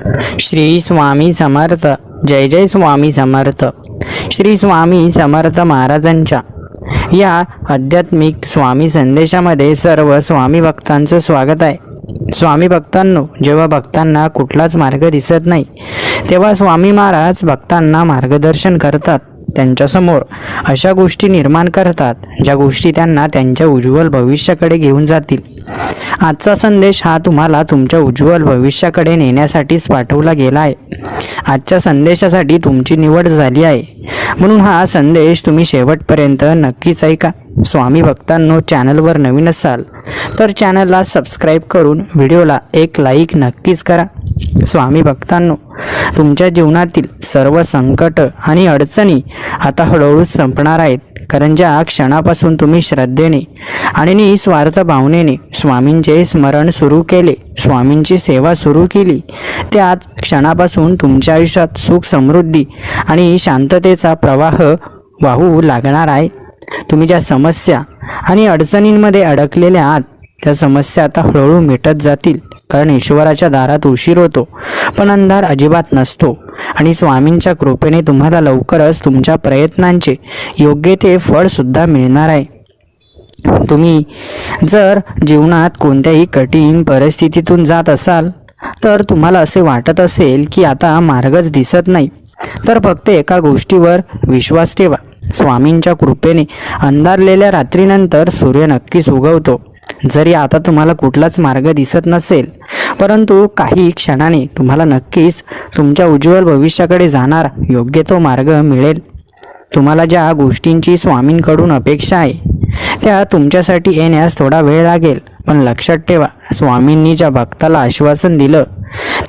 श्री स्वामी समर्थ. जय जय स्वामी समर्थ. श्री स्वामी समर्थ महाराजांच्या या आध्यात्मिक स्वामी संदेशामध्ये सर्व स्वामी भक्तांचं स्वागत आहे. स्वामी भक्तांनो, जेव्हा भक्तांना कुठलाच मार्ग दिसत नाही तेव्हा स्वामी महाराज भक्तांना मार्गदर्शन करतात. त्यांच्यासमोर अशा गोष्टी निर्माण करतात ज्या गोष्टी त्यांना त्यांच्या उज्ज्वल भविष्याकडे घेऊन जातील. आजचा संदेश हा तुम्हाला तुमच्या उज्ज्वल भविष्याकडे नेण्यासाठीच पाठवला गेला आहे. आजच्या संदेशासाठी तुमची निवड झाली आहे, म्हणून हा संदेश तुम्ही शेवटपर्यंत नक्कीच ऐका. स्वामी भक्तांनो, चॅनलवर नवीन असाल तर चॅनलला सबस्क्राईब करून व्हिडिओला एक लाईक नक्कीच करा. स्वामी भक्तांनो, तुमच्या जीवनातील सर्व संकट आणि अडचणी आता हळूहळू संपणार आहेत. कारण ज्या क्षणापासून तुम्ही श्रद्धेने आणि निस्वार्थ भावनेने स्वामींचे स्मरण सुरू केले, स्वामींची सेवा सुरू केली, त्याच क्षणापासून तुमच्या आयुष्यात सुख, समृद्धी आणि शांततेचा प्रवाह वाहू लागणार आहे. तुम्ही ज्या समस्या आणि अडचणींमध्ये अडकलेल्या आहात त्या समस्या आता हळूहळू मिटत जातील. कारण ईश्वराच्या दारात उशीर होतो पण अंधार अजिबात नसतो आणि स्वामींच्या कृपेने तुम्हाला लवकरच तुमच्या प्रयत्नांचे योग्य ते फळ सुद्धा मिळणार आहे. तुम्ही जर जीवनात कोणत्याही कठीण परिस्थितीतून जात असाल तर तुम्हाला असे वाटत असेल की आता मार्गच दिसत नाही, तर फक्त एका गोष्टीवर विश्वास ठेवा. स्वामींच्या कृपेने अंधारलेल्या रात्रीनंतर सूर्य नक्कीच उगवतो. जरी आता तुम्हाला कुठलाच मार्ग दिसत नसेल, परंतु काही क्षणाने तुम्हाला नक्कीच तुमच्या उज्ज्वल भविष्याकडे जाणार योग्य तो मार्ग मिळेल. तुम्हाला ज्या गोष्टींची स्वामींकडून अपेक्षा आहे त्या तुमच्यासाठी येण्यास थोडा वेळ लागेल, पण लक्षात ठेवा, स्वामींनी ज्या भक्ताला आश्वासन दिलं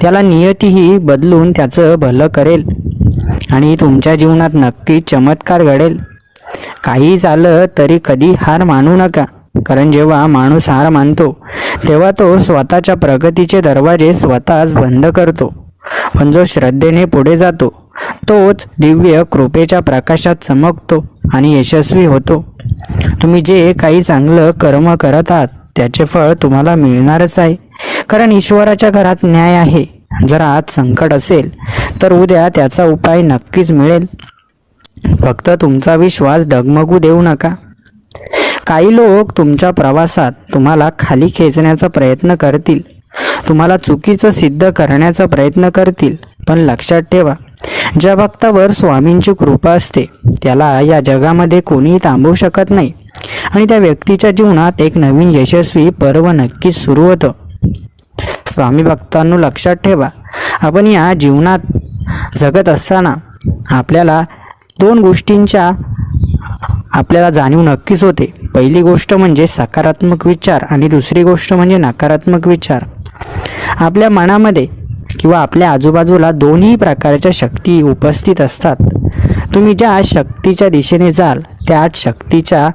त्याला नियतीही बदलून त्याचं भलं करेल आणि तुमच्या जीवनात नक्कीच चमत्कार घडेल. काही झालं तरी कधी हार मानू नका, कारण जेव्हा माणूस हार मानतो तेव्हा तो स्वतःच्या प्रगतीचे दरवाजे स्वतःच बंद करतो. पण जो श्रद्धेने पुढे जातो तोच दिव्य कृपेच्या प्रकाशात चमकतो आणि यशस्वी होतो. तुम्ही जे काही चांगलं कर्म करत आहात त्याचे फळ तुम्हाला मिळणारच आहे, कारण ईश्वराच्या घरात न्याय आहे. जर आज संकट असेल तर उद्या त्याचा उपाय नक्कीच मिळेल. फक्त तुमचा विश्वास डगमगू देऊ नका. काही लोक तुमच्या प्रवासात तुम्हाला खाली खेचण्याचा प्रयत्न करतील, तुम्हाला चुकीचं सिद्ध करण्याचा प्रयत्न करतील, पण लक्षात ठेवा, ज्या भक्तावर स्वामींची कृपा असते त्याला या जगामध्ये कोणीही थांबवू शकत नाही आणि त्या व्यक्तीच्या जीवनात एक नवीन यशस्वी पर्व नक्कीच सुरू होतं. स्वामी भक्तांनो, लक्षात ठेवा, आपण या जीवनात जगत असताना आपल्याला दोन गोष्टींच्या आपल्याला जाणीव नक्कीच होते. पहिली गोष्ट म्हणजे सकारात्मक विचार आणि दुसरी गोष्ट म्हणजे नकारात्मक विचार. आपल्या मनामध्ये किंवा आपल्या आजूबाजूला दोन्ही प्रकारच्या शक्ती उपस्थित असतात. तुम्ही ज्या शक्तीच्या दिशेने जाल त्याच शक्तीच्या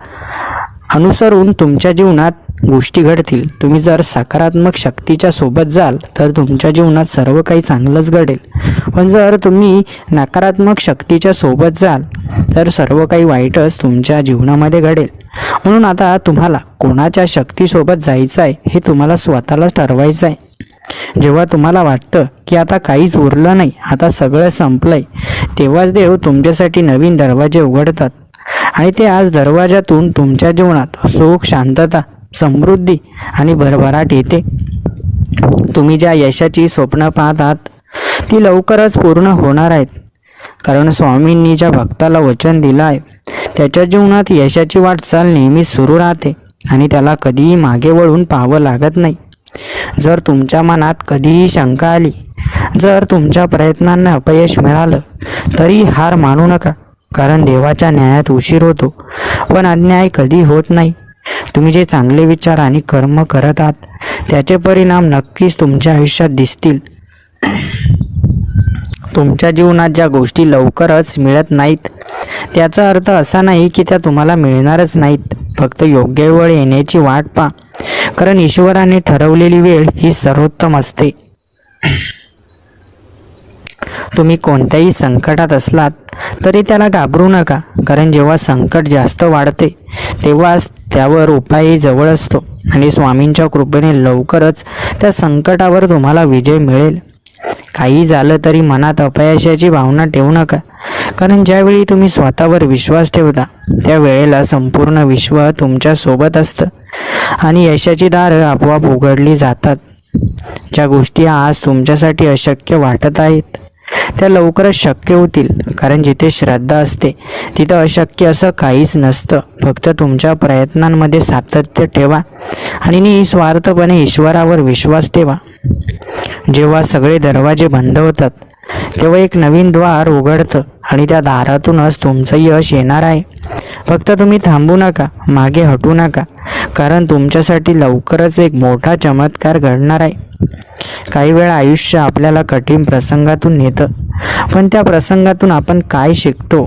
अनुसरून तुमच्या जीवनात गोष्टी घडतील. तुम्ही जर सकारात्मक शक्तीच्या सोबत जाल तर तुमच्या जीवनात सर्व काही चांगलंच घडेल, पण जर तुम्ही नकारात्मक शक्तीच्या सोबत जाल तर सर्व काही वाईटच तुमच्या जीवनामध्ये घडेल. म्हणून आता तुम्हाला कोणाच्या शक्तीसोबत जायचं आहे हे तुम्हाला स्वतःलाच ठरवायचं आहे. जेव्हा तुम्हाला वाटतं की आता काहीच उरलं नाही, आता सगळं संपलंय, तेव्हाच देव तुमच्यासाठी नवीन दरवाजे उघडतात आणि ते आज दरवाजातून तुमच्या जीवनात सुख, शांतता, समृद्धी आणि भरभराट येते. तुम्ही ज्या यशाची स्वप्न पाहत आहात ती लवकरच पूर्ण होणार आहेत, कारण स्वामींनी ज्या भक्ताला वचन दिलं आहे त्याच्या जीवनात यशाची वाटचाल नेहमीच सुरू राहते आणि त्याला कधीही मागे वळून पाहावं लागत नाही. जर तुमच्या मनात कधीही शंका आली, जर तुमच्या प्रयत्नांना अपयश मिळालं तरी हार मानू नका, कारण देवाच्या न्यायात उशीर होतो पण अन्याय कधी होत नाही. तुम्ही जे चांगले विचार आणि कर्म करत आहात त्याचे परिणाम नक्कीच तुमच्या आयुष्यात दिसतील. तुमच्या जीवनात ज्या गोष्टी लवकरच मिळत नाहीत त्याचा अर्थ असा नाही की त्या तुम्हाला मिळणारच नाहीत. फक्त योग्य वेळ येण्याची वाट पहा, कारण ईश्वराने ठरवलेली वेळ ही सर्वोत्तम असते. तुम्ही कोणत्याही संकटात असलात तरी त्याला घाबरू नका, कारण जेव्हा संकट जास्त वाढते तेव्हाच त्यावर उपायही जवळ असतो आणि स्वामींच्या कृपेने लवकरच त्या संकटावर तुम्हाला विजय मिळेल. काही झालं तरी मनात अपयशाची भावना ठेवू नका, कारण ज्यावेळी तुम्ही स्वतःवर विश्वास ठेवता त्यावेळेला संपूर्ण विश्व तुमच्या सोबत असतं आणि यशाची दारं आपोआप उघडली जातात. ज्या गोष्टी आज तुमच्यासाठी अशक्य वाटत आहेत त्या लवकरच शक्य होतील, कारण जिथे श्रद्धा असते तिथं अशक्य असं काहीच नसतं. फक्त तुमच्या प्रयत्नांमध्ये सातत्य ठेवा आणि निस्वार्थपणे ईश्वरावर विश्वास ठेवा. जेव्हा सगळे दरवाजे बंद होतात तेव्हा एक नवीन द्वार उघडतं आणि त्या दारातूनच तुमचं यश येणार आहे. फक्त तुम्ही थांबू नका, मागे हटू नका, कारण तुमच्यासाठी लवकरच एक मोठा चमत्कार घडणार आहे. काही वेळा आयुष्य आपल्याला कठीण प्रसंगातून नेतं, पण त्या प्रसंगातून आपण काय शिकतो,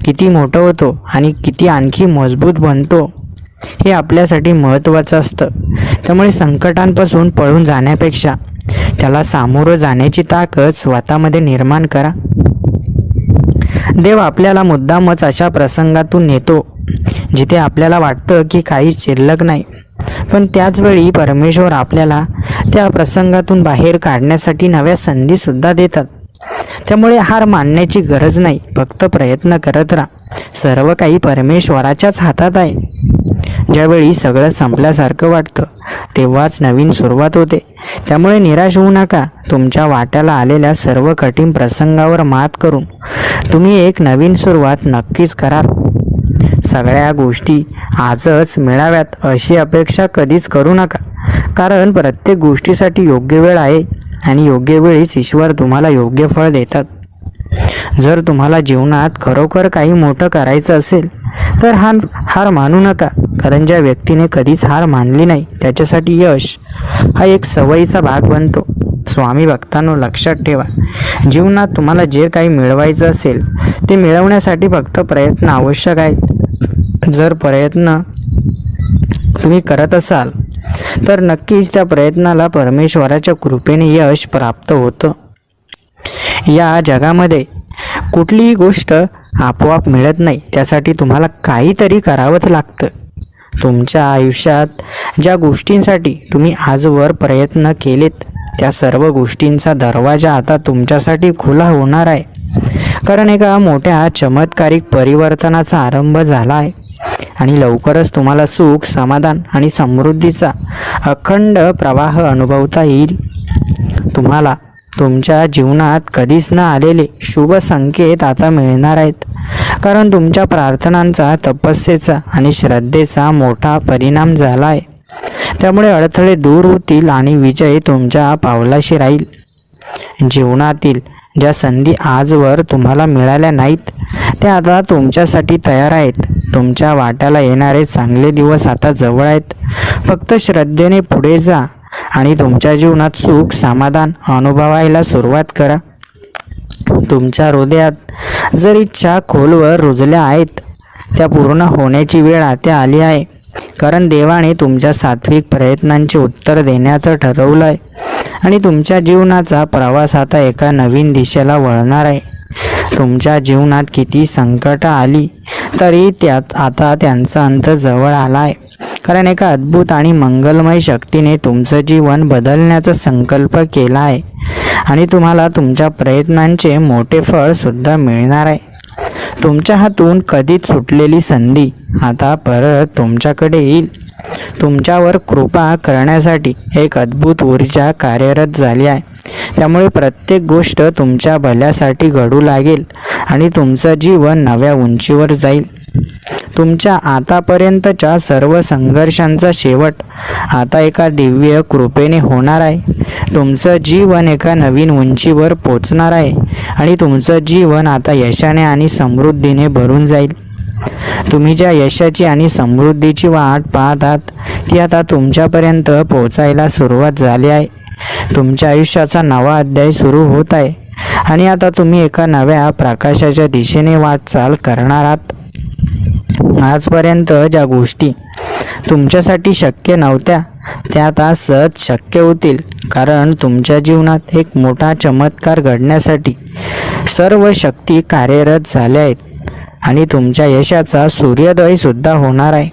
किती मोठं होतो आणि किती आणखी मजबूत बनतो हे आपल्यासाठी महत्त्वाचं असतं. त्यामुळे संकटांपासून पळून जाण्यापेक्षा त्याला सामोरं जाण्याची ताकद स्वतःमध्ये निर्माण करा. देव आपल्याला मुद्दामच अशा प्रसंगातून नेतो जिथे आपल्याला वाटतं की काही शिल्लक नाही, पण त्याचवेळी परमेश्वर आपल्याला त्या प्रसंगातून बाहेर काढण्यासाठी नव्या संधीसुद्धा देतात. त्यामुळे हार मानण्याची गरज नाही, फक्त प्रयत्न करत राहा. सर्व काही परमेश्वराच्याच हातात आहे. ज्यावेळी सगळं संपल्यासारखं वाटतं तेव्हाच नवीन सुरुवात होते. त्यामुळे निराश होऊ नका. तुमच्या वाट्याला आलेल्या सर्व कठीण प्रसंगावर मात करून तुम्ही एक नवीन सुरुवात नक्कीच कराल. सगळ्या गोष्टी आजच मिळाव्यात अशी अपेक्षा कधीच करू नका, कारण प्रत्येक गोष्टीसाठी योग्य वेळ आहे आणि योग्य वेळीच ईश्वर तुम्हाला योग्य फळ देतात. जर तुम्हाला जीवनात खरोखर काही मोठं करायचं असेल तर हार मानू नका, कारण ज्या व्यक्तीने कधीच हार मानली नाही त्याच्यासाठी यश हा एक सवयीचा भाग बनतो. स्वामी भक्तांनो, लक्षात ठेवा, जीवनात तुम्हाला जे काही मिळवायचं असेल ते मिळवण्यासाठी फक्त प्रयत्न आवश्यक आहेत. जर प्रयत्न तुम्ही करत असाल तर नक्कीच त्या प्रयत्नाला परमेश्वराच्या कृपेने यश प्राप्त होतं. या जगामध्ये कुठलीही गोष्ट आपोआप मिळत नाही, त्यासाठी तुम्हाला काहीतरी करावंच लागतं. तुमच्या आयुष्यात ज्या गोष्टींसाठी तुम्ही आजवर प्रयत्न केलेत त्या सर्व गोष्टींचा दरवाजा आता तुमच्यासाठी खुला होणार आहे, कारण एका मोठ्या चमत्कारिक परिवर्तनाचा आरंभ झाला आहे आणि लवकरच तुम्हाला सुख, समाधान आणि समृद्धीचा अखंड प्रवाह अनुभवता येईल. तुम्हाला तुमच्या जीवनात कधीच न आलेले शुभ संकेत आता मिळणार आहेत, कारण तुमच्या प्रार्थनांचा, तपस्येचा आणि श्रद्धेचा मोठा परिणाम झाला आहे. त्यामुळे अडथळे दूर होतील आणि विजय तुमच्या पावलाशी राहील. जीवनातील ज्या संधी आजवर तुम्हाला मिळाल्या नाहीत त्या आता तुमच्यासाठी तयार आहेत. तुमच्या वाट्याला येणारे चांगले दिवस आता जवळ आहेत. फक्त श्रद्धेने पुढे जा आणि तुमच्या जीवनात सुख, समाधान अनुभवायला सुरुवात करा. तुमच्या हृदयात जर इच्छा खोलवर रुजल्या आहेत त्या पूर्ण होण्याची वेळ आता आली आहे, कारण देवाने तुमच्या सात्विक प्रयत्नांचे उत्तर देण्याचं ठरवलं आहे आणि तुमच्या जीवनाचा प्रवास आता एका नवीन दिशेला वळणार आहे. तुमच्या जीवनात किती संकटं आली तरी त्यात आता त्यांचा अंत जवळ आला आहे, कारण एका अद्भुत आणि मंगलमय शक्तीने तुमचं जीवन बदलण्याचा संकल्प केला आहे आणि तुम्हाला तुमच्या प्रयत्नांचे मोठे फळ सुद्धा मिळणार आहे. तुमच्या हातून कधीच सुटलेली संधी आता परत तुमच्याकडे येईल. तुमच्यावर कृपा करण्यासाठी एक अद्भुत ऊर्जा कार्यरत झाली आहे. त्यामुळे प्रत्येक गोष्ट तुमच्या भल्यासाठी घडू लागेल आणि तुमचं जीवन नव्या उंचीवर जाईल. तुमच्या आतापर्यंतच्या सर्व संघर्षांचा शेवट आता एका दिव्य कृपेने होणार आहे. तुमचं जीवन एका नवीन उंचीवर पोचणार आहे आणि तुमचं जीवन आता यशाने आणि समृद्धीने भरून जाईल. तुम्ही ज्या यशाची आणि समृद्धीची वाट पाहत आहात ती आता तुमच्यापर्यंत पोचायला सुरुवात झाली आहे. तुमच्या आयुष्याचा नवा अध्याय सुरू होत आहे आणि आता तुम्ही एका नव्या प्रकाशाच्या दिशेने वाटचाल करणार आहात. आजपर्यंत ज्या गोष्टी तुमच्यासाठी शक्य नव्हत्या त्या आता सहज शक्य होतील, कारण तुमच्या जीवनात एक मोठा चमत्कार घडण्यासाठी सर्व शक्ती कार्यरत झाल्या आहेत आणि तुमच्या यशाचा सूर्योदय सुद्धा होणार आहे.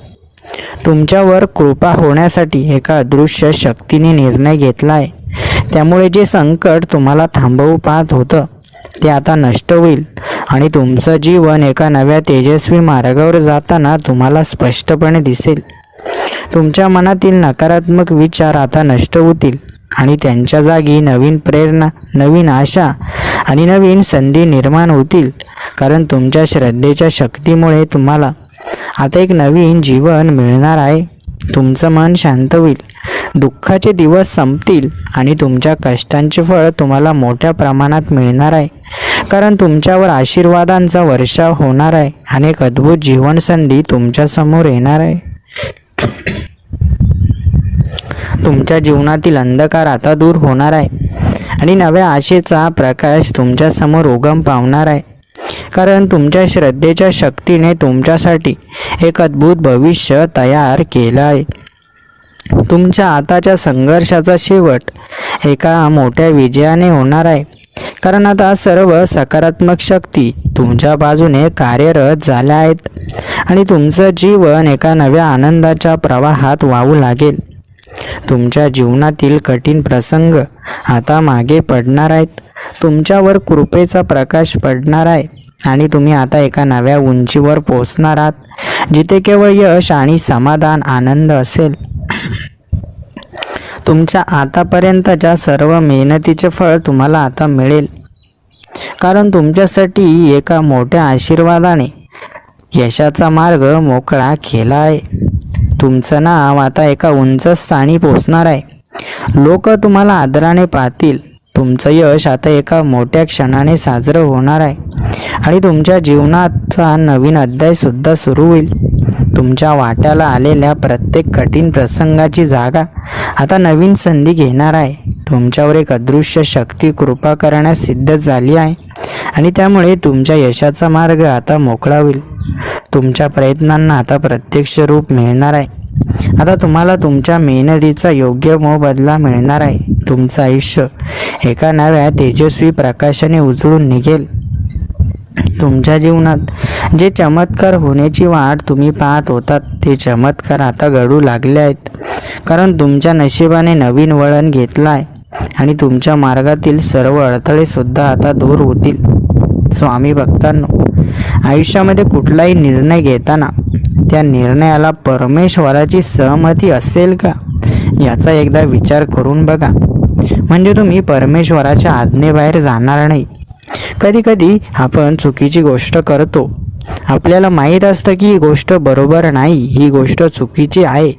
तुमच्यावर कृपा होण्यासाठी एका अदृश्य शक्तीने निर्णय घेतला आहे. त्यामुळे जे संकट तुम्हाला थांबवू पाहत होतं ते आता नष्ट होईल आणि तुमचं जीवन एका नव्या तेजस्वी मार्गावर जाताना तुम्हाला स्पष्टपणे दिसेल. तुमच्या मनातील नकारात्मक विचार आता नष्ट होतील आणि त्यांच्या जागी नवीन प्रेरणा, नवीन आशा आणि नवीन संधी निर्माण होतील. कारण तुमच्या श्रद्धेच्या शक्तीमुळे तुम्हाला आता एक नवीन जीवन मिळणार आहे. तुमचं मन शांत होईल, दुःखाचे दिवस संपतील आणि तुमच्या कष्टांचे फळ तुम्हाला मोठ्या प्रमाणात मिळणार आहे. कारण तुमच्यावर आशीर्वादांचा वर्षाव होणार आहे आणि एक अद्भुत जीवन संधी तुमच्यासमोर येणार आहे. तुमच्या जीवनातील अंधकार आता दूर होणार आहे आणि नव्या आशेचा प्रकाश तुमच्यासमोर उगम पावणार आहे. कारण तुमच्या श्रद्धेच्या शक्तीने तुमच्यासाठी एक अद्भुत भविष्य तयार केलं आहे. तुमच्या आताच्या संघर्षाचा शेवट एका मोठ्या विजयाने होणार आहे. कारण आता सर्व सकारात्मक शक्ती तुमच्या बाजूने कार्यरत झाल्या आहेत आणि तुमचं जीवन एका नव्या आनंदाच्या प्रवाहात वाहू लागेल. तुमच्या जीवनातील कठीण प्रसंग आता मागे पडणार आहेत. तुमच्यावर कृपेचा प्रकाश पडणार आहे आणि तुम्ही आता एका नव्या उंचीवर पोहोचणार आहात, जिथे केवळ यश आणि समाधान, आनंद असेल. तुमच्या आतापर्यंतच्या सर्व मेहनतीचे फळ तुम्हाला आता मिळेल. कारण तुमच्यासाठी एका मोठ्या आशीर्वादाने यशाचा मार्ग मोकळा केला आहे. तुमचं नाव आता एका उंच स्थानी पोचणार आहे. लोक तुम्हाला आदराने पाहतील. तुमचं यश आता एका मोठ्या क्षणाने साजरं होणार आहे आणि तुमच्या जीवनाचा नवीन अध्यायसुद्धा सुरू होईल. तुमच्या वाट्याला आलेल्या प्रत्येक कठीण प्रसंगाची जागा आता नवीन संधी घेणार आहे. तुमच्यावर एक अदृश्य शक्ती कृपा करण्यास सिद्ध झाली आहे आणि त्यामुळे तुमच्या यशाचा मार्ग आता मोकळा होईल. तुमच्या प्रयत्नांना आता प्रत्यक्ष रूप मिळणार आहे. आता तुम्हाला तुमच्या मेहनतीचा योग्य मोबदला मिळणार आहे. तुमचं आयुष्य एका नव्या तेजस्वी प्रकाशाने उजळून निघेल. तुमच्या जीवनात जे चमत्कार होण्याची वाट तुम्ही पाहत होतात ते चमत्कार आता घडू लागले आहेत. कारण तुमच्या नशिबाने नवीन वळण घेतलं आहे आणि तुमच्या मार्गातील सर्व अडथळे सुद्धा आता दूर होतील. स्वामी भक्तांनो, आयुष्यामध्ये कुठलाही निर्णय घेताना त्या निर्णयाला परमेश्वराची सहमती असेल का याचा एकदा विचार करून बघा. म्हणजे तुम्ही परमेश्वराच्या आज्ञेबाहेर जाणार नाही. कधीकधी आपण चुकीची गोष्ट करतो. आपल्याला माहीत असतं की ही गोष्ट बरोबर नाही, ही गोष्ट चुकीची आहे,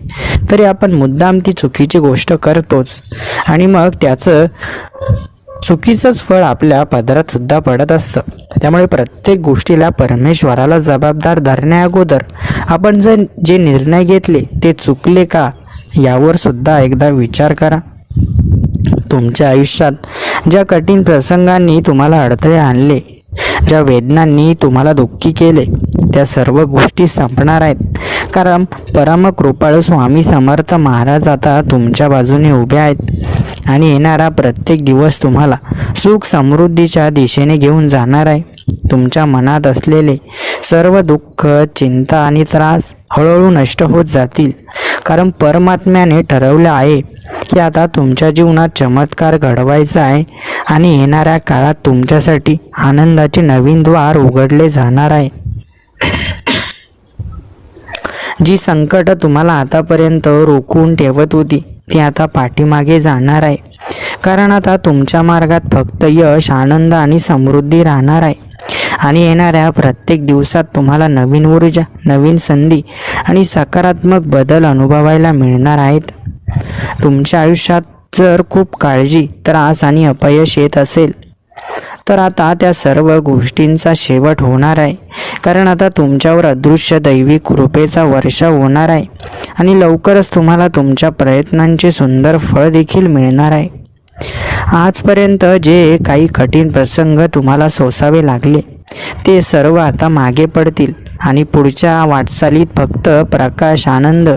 तरी आपण मुद्दाम ती चुकीची गोष्ट करतोच आणि मग त्याचं चुकीचंच फळ आपल्या पदरात सुद्धा पडत असतं. त्यामुळे प्रत्येक गोष्टीला परमेश्वराला जबाबदार धरण्याअगोदर आपण जे निर्णय घेतले ते चुकले का यावर सुद्धा एकदा विचार करा. तुमच्या आयुष्यात ज्या कठीण प्रसंगांनी तुम्हाला अडथळे आणले, ज्या वेदनांनी तुम्हाला दुःखी केले, त्या सर्व गोष्टी संपणार आहेत. कारण परमकृपाळू स्वामी समर्थ महाराज आता तुमच्या बाजूने उभे आहेत आणि येणारा प्रत्येक दिवस तुम्हाला सुख समृद्धीच्या दिशेने घेऊन जाणार आहे. तुमच्या मनात असलेले सर्व दुःख, चिंता आणि त्रास हळूहळू नष्ट होत जातील. कारण परमात्म्याने ठरवलं आहे की आता तुमच्या जीवनात चमत्कार घडवायचा आहे आणि येणाऱ्या काळात तुमच्यासाठी आनंदाचे नवीन द्वार उघडले जाणार आहे. जी संकट तुम्हाला आतापर्यंत रोखून ठेवत होती ती आता पाठीमागे जाणार आहे. कारण आता तुमच्या मार्गात फक्त यश, आनंद आणि समृद्धी राहणार आहे आणि येणाऱ्या प्रत्येक दिवसात तुम्हाला नवीन ऊर्जा, नवीन संधी आणि सकारात्मक बदल अनुभवायला मिळणार आहेत. तुमच्या आयुष्यात जर खूप काळजी, त्रास आणि अपयश येत असेल तर आता त्या सर्व गोष्टींचा शेवट होणार आहे. कारण आता तुमच्यावर अदृश्य दैवी कृपेचा वर्षाव होणार आहे आणि लवकरच तुम्हाला तुमच्या प्रयत्नांचे सुंदर फळ देखील मिळणार आहे. आजपर्यंत जे काही कठीण प्रसंग तुम्हाला सोसावे लागले ते सर्व आता मागे पडतील आणि पुढच्या वाटचालीत फक्त प्रकाश, आनंद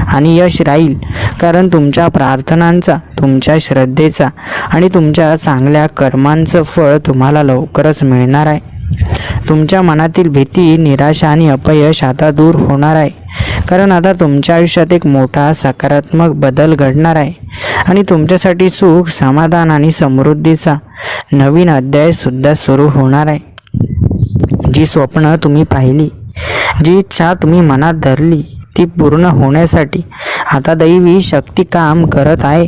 आणि यश राहील. कारण तुमच्या प्रार्थनांचा, तुमच्या श्रद्धेचा आणि तुमच्या चांगल्या कर्मांचं फळ तुम्हाला लवकरच मिळणार आहे. तुमच्या मनातील भीती, निराशा आणि अपयश आता दूर होणार आहे. कारण आता तुमच्या आयुष्यात एक मोठा सकारात्मक बदल घडणार आहे आणि तुमच्यासाठी सुख, समाधान आणि समृद्धीचा नवीन अध्यायसुद्धा सुरू होणार आहे. जी स्वप्न तुम्ही पाहिली, जी इच्छा तुम्ही मनात धरली, ती पूर्ण होण्यासाठी आता दैवी शक्ती काम करत आहे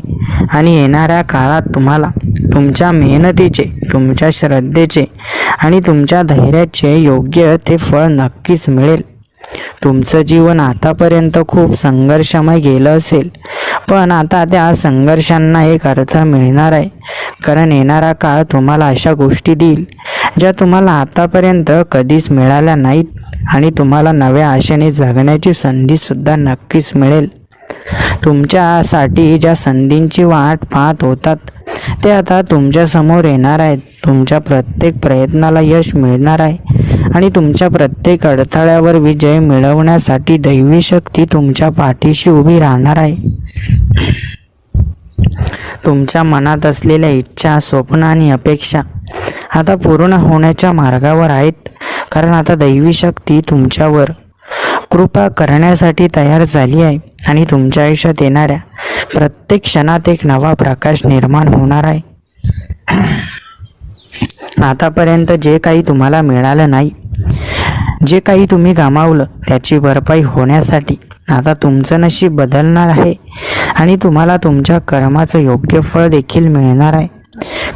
आणि येणाऱ्या काळात तुम्हाला तुमच्या मेहनतीचे, तुमच्या श्रद्धेचे आणि तुमच्या धैर्याचे योग्य ते फळ नक्कीच मिळेल. तुमचं जीवन आतापर्यंत खूप संघर्षमय गेलं असेल, पण आता त्या संघर्षांना एक अर्थ मिळणार आहे. कारण येणारा काळ तुम्हाला अशा गोष्टी देईल ज्या तुम्हाला आतापर्यंत कधीच मिळाल्या नाहीत आणि तुम्हाला नव्या आशेने जगण्याची संधीसुद्धा नक्कीच मिळेल. तुमच्यासाठी ज्या संधींची वाट पाहत होतात ते आता तुमच्यासमोर येणार आहेत. तुमच्या प्रत्येक प्रयत्नाला यश मिळणार आहे आणि तुमच्या प्रत्येक अडथळ्यावर विजय मिळवण्यासाठी दैवी शक्ती तुमच्या पाठीशी उभी राहणार आहे. तुमच्या मनात असलेल्या इच्छा, स्वप्न आणि अपेक्षा आता पूर्ण होण्याच्या मार्गावर आहेत. कारण आता दैवी शक्ती तुमच्यावर कृपा करण्यासाठी तयार झाली आहे आणि तुमच्या आयुष्यात येणाऱ्या प्रत्येक क्षणात एक नवा प्रकाश निर्माण होणार आहे. आतापर्यंत जे काही तुम्हाला मिळालं नाही, जे काही तुम्ही गमावलं, त्याची भरपाई होण्यासाठी आता तुमचं नशीब बदलणार आहे आणि तुम्हाला तुमच्या कर्माचं योग्य फळ देखील मिळणार आहे.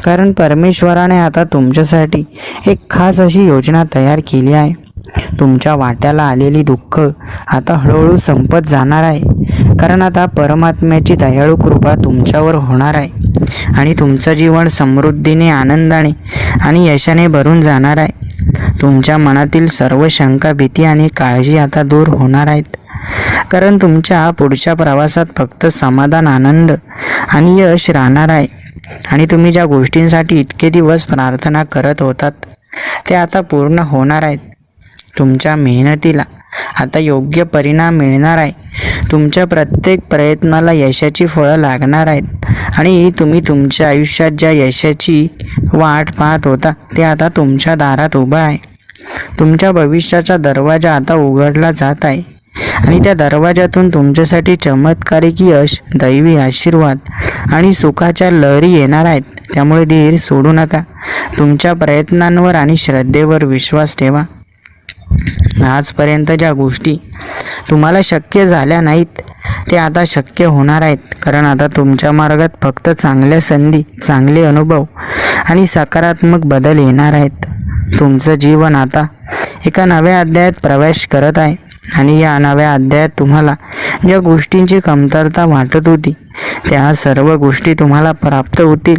कारण परमेश्वराने आता तुमच्यासाठी एक खास अशी योजना तयार केली आहे. तुमच्या वाट्याला आलेली दुःख आता हळूहळू संपत जाणार आहे. कारण आता परमात्म्याची दयाळू कृपा तुमच्यावर होणार आहे आणि तुमचं जीवन समृद्धीने, आनंदाने आणि यशाने भरून जाणार आहे. तुमच्या मनातील सर्व शंका, भीती आणि काळजी आता दूर होणार आहेत. कारण तुमच्या पुढच्या प्रवासात फक्त समाधान, आनंद आणि यश राहणार आहे. आणि तुम्ही ज्या गोष्टींसाठी इतके दिवस प्रार्थना करत होतात ते आता पूर्ण होणार आहेत. तुमच्या मेहनतीला आता योग्य परिणाम मिळणार आहे. तुमच्या प्रत्येक प्रयत्नाला यशाची फळं लागणार आहेत आणि तुम्ही तुमच्या आयुष्यात ज्या यशाची वाट पाहत होता ते आता तुमच्या दारात उभं आहे. तुमच्या भविष्याचा दरवाजा आता उघडला जात आहे आणि त्या दरवाजातून तुमच्यासाठी चमत्कारिक यश, दैवी आशीर्वाद आणि सुखाच्या लहरी येणार आहेत. त्यामुळे धीर सोडू नका. तुमच्या प्रयत्नांवर आणि श्रद्धेवर विश्वास ठेवा. आजपर्यंत ज्या गोष्टी तुम्हाला शक्य झाल्या नाहीत ते आता शक्य होणार आहेत. कारण आता तुमच्या मार्गात फक्त चांगल्या संधी, चांगले अनुभव आणि सकारात्मक बदल येणार आहेत. तुमचं जीवन आता एका नव्या अध्यायात प्रवेश करत आहे आणि या नव्या अध्यायात तुम्हाला ज्या गोष्टींची कमतरता वाटत होती त्या सर्व गोष्टी तुम्हाला प्राप्त होतील.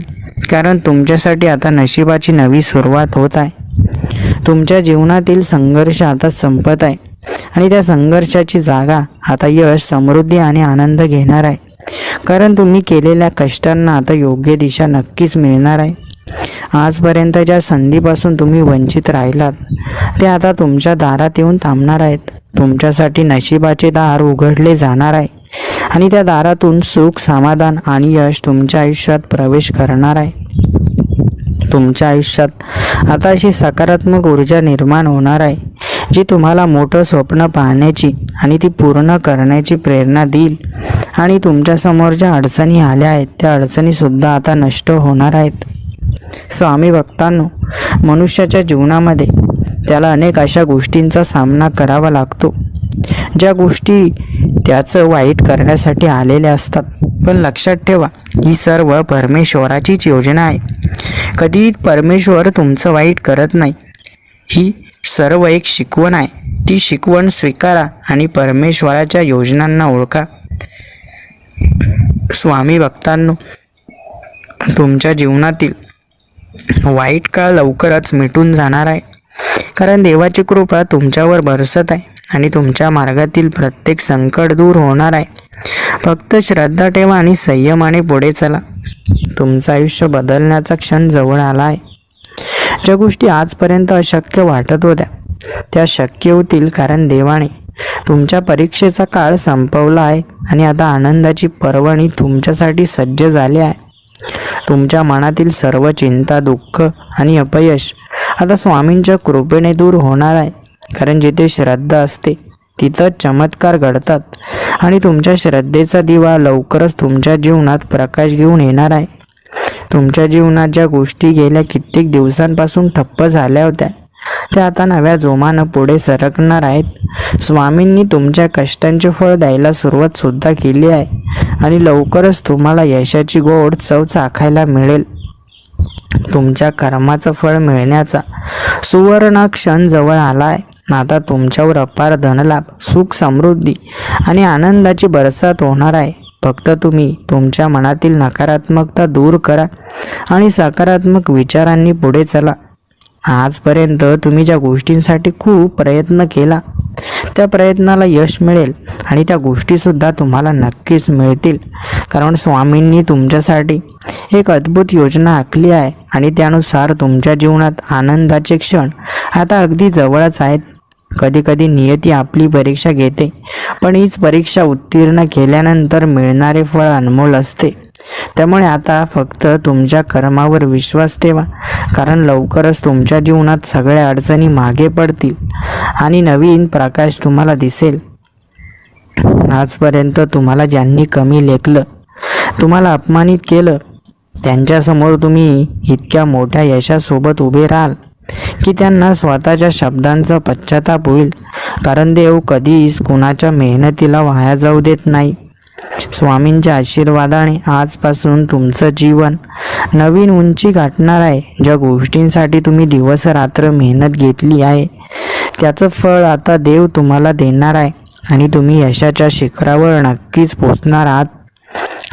कारण तुमच्यासाठी आता नशिबाची नवी सुरुवात होत आहे. तुमच्या जीवनातील संघर्ष आता संपत आहे आणि त्या संघर्षाची जागा आता यश, समृद्धी आणि आनंद घेणार आहे. कारण तुम्ही केलेल्या कष्टांना आता योग्य दिशा नक्कीच मिळणार आहे. आजपर्यंत ज्या संधीपासून तुम्ही वंचित राहिलात ते आता तुमच्या दारात येऊन थांबणार आहेत. तुमच्यासाठी नशिबाचे दार उघडले जाणार आहे आणि त्या दारातून सुख, समाधान आणि यश तुमच्या आयुष्यात प्रवेश करणार आहे. तुमच्या आयुष्यात आता अशी सकारात्मक ऊर्जा निर्माण होणार आहे जी तुम्हाला मोठं स्वप्न पाहण्याची आणि ती पूर्ण करण्याची प्रेरणा देईल. आणि तुमच्यासमोर ज्या अडचणी आल्या आहेत त्या अडचणीसुद्धा आता नष्ट होणार आहेत. स्वामी भक्तांनो, मनुष्याच्या जीवनामध्ये त्याला अनेक अशा गोष्टींचा सामना करावा लागतो ज्या गोष्टी त्याचं वाईट करण्यासाठी आलेल्या असतात. पण लक्षात ठेवा, ही सर्व परमेश्वराचीच योजना आहे. कधी परमेश्वर तुमचं वाईट करत नाही. ही सर्व एक शिकवण आहे. ती शिकवण स्वीकारा आणि परमेश्वराच्या योजनांना ओळखा. स्वामी भक्तांनो, तुमच्या जीवनातील वाईट काळ लवकरच मिटून जाणार आहे. कारण देवाची कृपा तुमच्यावर बरसत आहे आणि तुमच्या मार्गातील प्रत्येक संकट दूर होणार आहे. फक्त श्रद्धा ठेवा आणि संयमाने पुढे चला. तुमचं आयुष्य बदलण्याचा क्षण जवळ आला आहे. ज्या गोष्टी आजपर्यंत अशक्य वाटत होत्या त्या शक्य होतील. कारण देवाने तुमच्या परीक्षेचा काळ संपवला आहे आणि आता आनंदाची पर्वणी तुमच्यासाठी सज्ज झाली आहे. तुमच्या मनातील सर्व चिंता, दुःख आणि अपयश आता स्वामींच्या कृपेने दूर होणार आहे. कारण जिथे श्रद्धा असते तिथं चमत्कार घडतात आणि तुमच्या श्रद्धेचा दिवा लवकरच तुमच्या जीवनात प्रकाश घेऊन येणार आहे. तुमच्या जीवनात ज्या गोष्टी गेल्या कित्येक दिवसांपासून ठप्प झाल्या होत्या त्या आता नव्या जोमानं पुढे सरकणार आहेत. स्वामींनी तुमच्या कष्टांचे फळ द्यायला सुरुवात सुद्धा केली आहे आणि लवकरच तुम्हाला यशाची गोड चव चाखायला मिळेल. तुमच्या कर्माचं फळ मिळण्याचा सुवर्ण क्षण जवळ आला आहे. आता तुमच्यावर अपार धनलाभ, सुख, समृद्धी आणि आनंदाची बरसात होणार आहे. फक्त तुम्ही तुमच्या मनातील नकारात्मकता दूर करा आणि सकारात्मक विचारांनी पुढे चला. आजपर्यंत तुम्ही ज्या गोष्टींसाठी खूप प्रयत्न केला त्या प्रयत्नाला यश मिळेल आणि त्या गोष्टीसुद्धा तुम्हाला नक्कीच मिळतील. कारण स्वामींनी तुमच्यासाठी एक अद्भुत योजना आखली आहे आणि त्यानुसार तुमच्या जीवनात आनंदाचे क्षण आता अगदी जवळच आहेत. कधीकधी नियती आपली परीक्षा घेते, पण हीच परीक्षा उत्तीर्ण केल्यानंतर मिळणारे फळ अनमोल असते. त्यामुळे आता फक्त तुमच्या कर्मावर विश्वास ठेवा, कारण लवकरच तुमच्या जीवनात सगळ्या अडचणी मागे पडतील आणि नवीन प्रकाश तुम्हाला दिसेल. आजपर्यंत तुम्हाला ज्यांनी कमी लेखलं, तुम्हाला अपमानित केलं, त्यांच्यासमोर तुम्ही इतक्या मोठ्या यशासोबत उभे राहाल की त्यांना स्वतःच्या शब्दांचा पश्चाताप होईल. कारण देव कधीच कुणाच्या मेहनतीला वाया जाऊ देत नाही. स्वामींच्या आशीर्वादाने आजपासून तुमचं जीवन नवीन उंची गाठणार आहे. ज्या गोष्टींसाठी तुम्ही दिवस रात्र मेहनत घेतली आहे त्याचं फळ आता देव तुम्हाला देणार आहे आणि तुम्ही यशाच्या शिखरावर नक्कीच पोचणार आहात.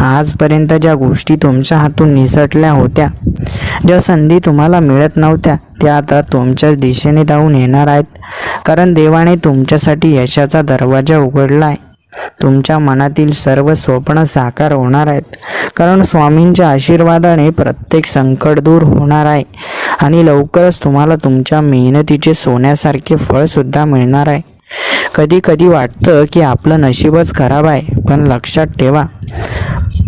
आजपर्यंत ज्या गोष्टी तुमच्या हातून निसटल्या होत्या, ज्या संधी तुम्हाला मिळत नव्हत्या, त्या आता तुमच्याच दिशेने धावून येणार आहेत. कारण देवाने तुमच्यासाठी यशाचा दरवाजा उघडला आहे. तुमच्या मनातील सर्व स्वप्न साकार होणार आहेत. कारण स्वामींच्या आशीर्वादाने प्रत्येक संकट दूर होणार आहे आणि लवकरच तुम्हाला तुमच्या मेहनतीचे सोन्यासारखे फळसुद्धा मिळणार आहे. कधी कधी वाटतं की आपलं नशीबच खराब आहे, पण लक्षात ठेवा,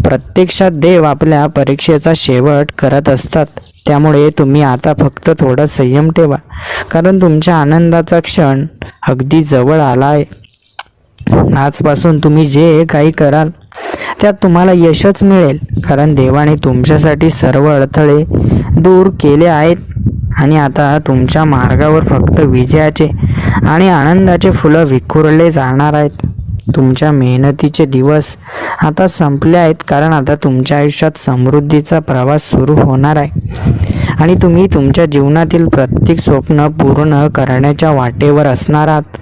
प्रत्यक्षात देव आपल्या परीक्षेचा शेवट करत असतात. त्यामुळे तुम्ही आता फक्त थोडा संयम ठेवा, कारण तुमच्या आनंदाचा क्षण अगदी जवळ आला आहे. आजपासून तुम्ही जे काही कराल त्यात तुम्हाला यशच मिळेल, कारण देवाने तुमच्यासाठी सर्व अडथळे दूर केले आहेत आणि आता तुमच्या मार्गावर फक्त विजयाचे आणि आनंदाचे फुलं विखुरले जाणार आहेत. तुमच्या मेहनतीचे दिवस आता संपले आहेत, कारण आता तुमच्या आयुष्यात समृद्धीचा प्रवास सुरू होणार आहे आणि तुम्ही तुमच्या जीवनातील प्रत्येक स्वप्न पूर्ण करण्याच्या वाटेवर असणार आहात.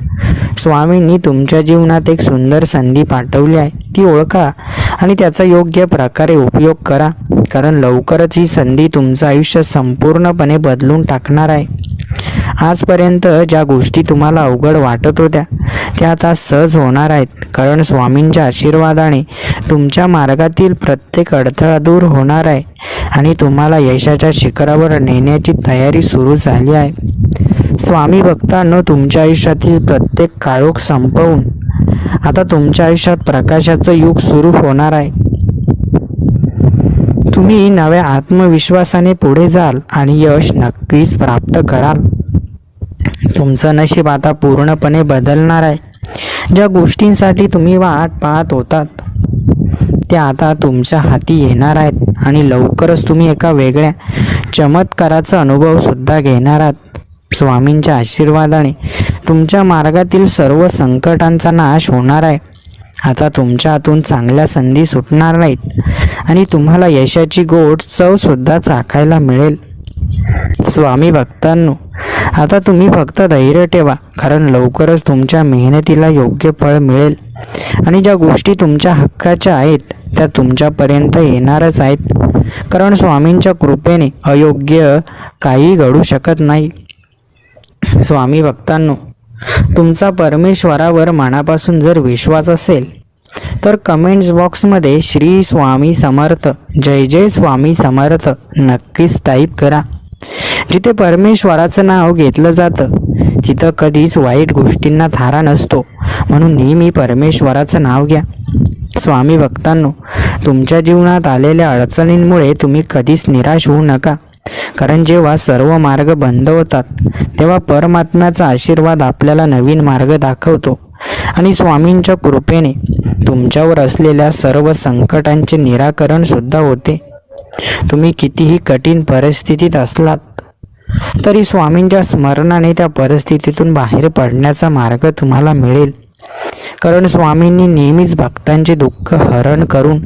स्वामींनी तुमच्या जीवनात एक सुंदर संधी पाठवली आहे, ती ओळखा आणि त्याचा योग्य प्रकारे उपयोग करा, कारण लवकरच ही संधी तुमचं आयुष्य संपूर्णपणे बदलून टाकणार आहे. आजपर्यंत ज्या गोष्टी तुम्हाला अवघड वाटत होत्या त्या आता सहज होणार आहेत, कारण स्वामींच्या आशीर्वादाने तुमच्या मार्गातील प्रत्येक अडथळा दूर होणार आहे आणि तुम्हाला यशाच्या शिखरावर नेण्याची तयारी सुरू झाली आहे. स्वामी भक्तांनो, तुमच्या आयुष्यातील प्रत्येक काळोख संपवून आता तुमच्या आयुष्यात प्रकाशाचं युग सुरू होणार आहे. तुम्ही नव्या आत्मविश्वासाने पुढे जाल आणि यश नक्कीच प्राप्त कराल. तुमचं नशीब आता पूर्णपणे बदलणार आहे. ज्या गोष्टींसाठी तुम्ही वाट पाहत होतात त्या आता तुमच्या हाती येणार आहेत आणि लवकरच तुम्ही एका वेगळ्या चमत्काराचा अनुभव सुद्धा घेणार आहात. स्वामींच्या आशीर्वादाने तुमच्या मार्गातील सर्व संकटांचा नाश होणार आहे. आता तुमच्या हातून चांगल्या संधी सुटणार नाहीत आणि तुम्हाला यशाची गोड चव सुद्धा चाखायला मिळेल. स्वामी भक्तांनो, आता तुम्ही फक्त धैर्य ठेवा, कारण लवकरच तुमच्या मेहनतीला योग्य फळ मिळेल आणि ज्या गोष्टी तुमच्या हक्काच्या आहेत त्या तुमच्यापर्यंत येणारच आहेत. कारण स्वामींच्या कृपेने अयोग्य काही घडू शकत नाही. स्वामी भक्तांनो, तुमचा परमेश्वरावर मनापासून जर विश्वास असेल तर कमेंट्स बॉक्समध्ये श्री स्वामी समर्थ, जय जय स्वामी समर्थ नक्कीच टाईप करा. जिथे परमेश्वराचं नाव घेतलं जातं तिथं कधीच वाईट गोष्टींना थारा नसतो, म्हणून नेहमी परमेश्वराचं नाव घ्या. स्वामी भक्तांनो, तुमच्या जीवनात आलेल्या अडचणींमुळे तुम्ही कधीच निराश होऊ नका, कारण जेव्हा सर्व मार्ग बंद होतात तेव्हा परमात्म्याचा आशीर्वाद आपल्याला नवीन मार्ग दाखवतो आणि स्वामींच्या कृपेने तुमच्यावर असलेल्या सर्व संकटांचे निराकरण सुद्धा होते. तुम्ही कितीही कठीण परिस्थितीत असलात तरी स्वामींच्या स्मरणाने त्या परिस्थितीतून बाहेर पडण्याचा मार्ग तुम्हाला मिळेल. कारण स्वामींनी नेहमीच भक्तांचे दुःख हरण करून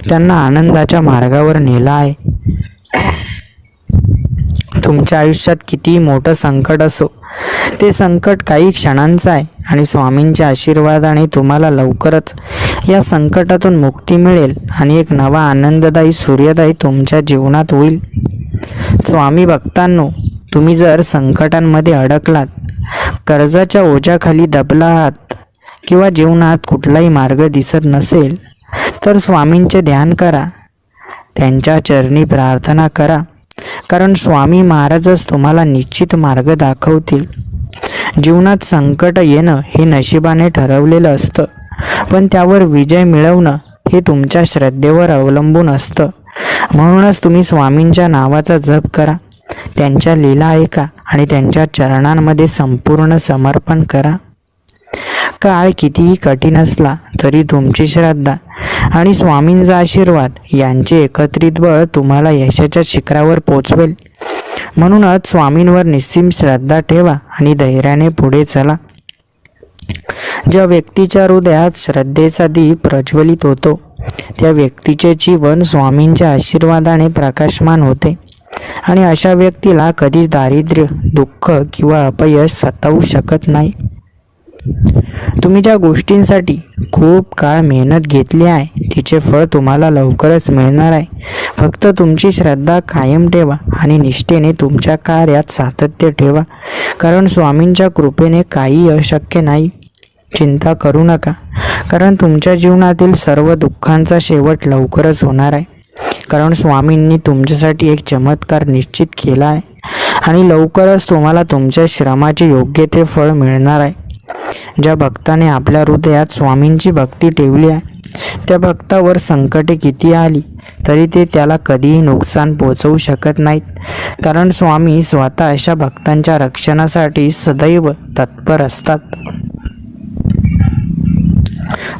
त्यांना आनंदाच्या मार्गावर नेला आहे. तुमच्या आयुष्यात कितीही मोठं संकट असो, ते संकट काही क्षणांचं आहे आणि स्वामींच्या आशीर्वादाने तुम्हाला लवकरच या संकटातून मुक्ती मिळेल आणि एक नवा आनंददायी सूर्योदय तुमच्या जीवनात होईल. स्वामी भक्तांनो, तुम्ही जर संकटांमध्ये अडकलात, कर्जाच्या ओझ्याखाली दबला आहात किंवा जीवनात कुठलाही मार्ग दिसत नसेल, तर स्वामींचे ध्यान करा, त्यांच्या चरणी प्रार्थना करा. कारण स्वामी महाराजच तुम्हाला निश्चित मार्ग दाखवतील. जीवनात संकट येणं हे नशिबाने ठरवलेलं असतं, पण त्यावर विजय मिळवणं हे तुमच्या श्रद्धेवर अवलंबून असतं. म्हणूनच तुम्ही स्वामींच्या नावाचा जप करा, त्यांच्या लीला ऐका आणि त्यांच्या चरणांमध्ये संपूर्ण समर्पण करा. काळ कितीही कठीण असला तरी तुमची श्रद्धा आणि स्वामींचा आशीर्वाद यांचे एकत्रित बळ तुम्हाला यशाच्या शिखरावर पोचवेल. म्हणूनच स्वामींवर निस्सीम श्रद्धा ठेवा आणि धैर्याने पुढे चला. ज्या व्यक्तीच्या हृदयात श्रद्धेचा दीप प्रज्वलित होतो, त्या व्यक्तीचे जीवन स्वामींच्या आशीर्वादाने प्रकाशमान होते आणि अशा व्यक्तीला कधीच दारिद्र्य, दुःख किंवा अपयश सतावू शकत नाही. तुम्ही ज्या गोष्टींसाठी खूप काळ मेहनत घेतली आहे, तिचे फळ तुम्हाला लवकरच मिळणार आहे. फक्त तुमची श्रद्धा कायम ठेवा आणि निष्ठेने तुमच्या कार्यात सातत्य ठेवा. कारण स्वामींच्या कृपेने काही अशक्य नाही. चिंता करू नका, कारण तुमच्या जीवनातील सर्व दुःखांचा शेवट लवकरच होणार आहे. कारण स्वामींनी तुमच्यासाठी एक चमत्कार निश्चित केला आहे आणि लवकरच तुम्हाला तुमच्या श्रमाचे योग्य ते फळ मिळणार आहे. ज्या भक्ताने आपल्या हृदयात स्वामींची भक्ती ठेवली आहे, त्या भक्तावर संकटे किती आली तरी ते त्याला कधीही नुकसान पोचवू शकत नाहीत. कारण स्वामी स्वतः अशा भक्तांच्या रक्षणासाठी सदैव तत्पर असतात.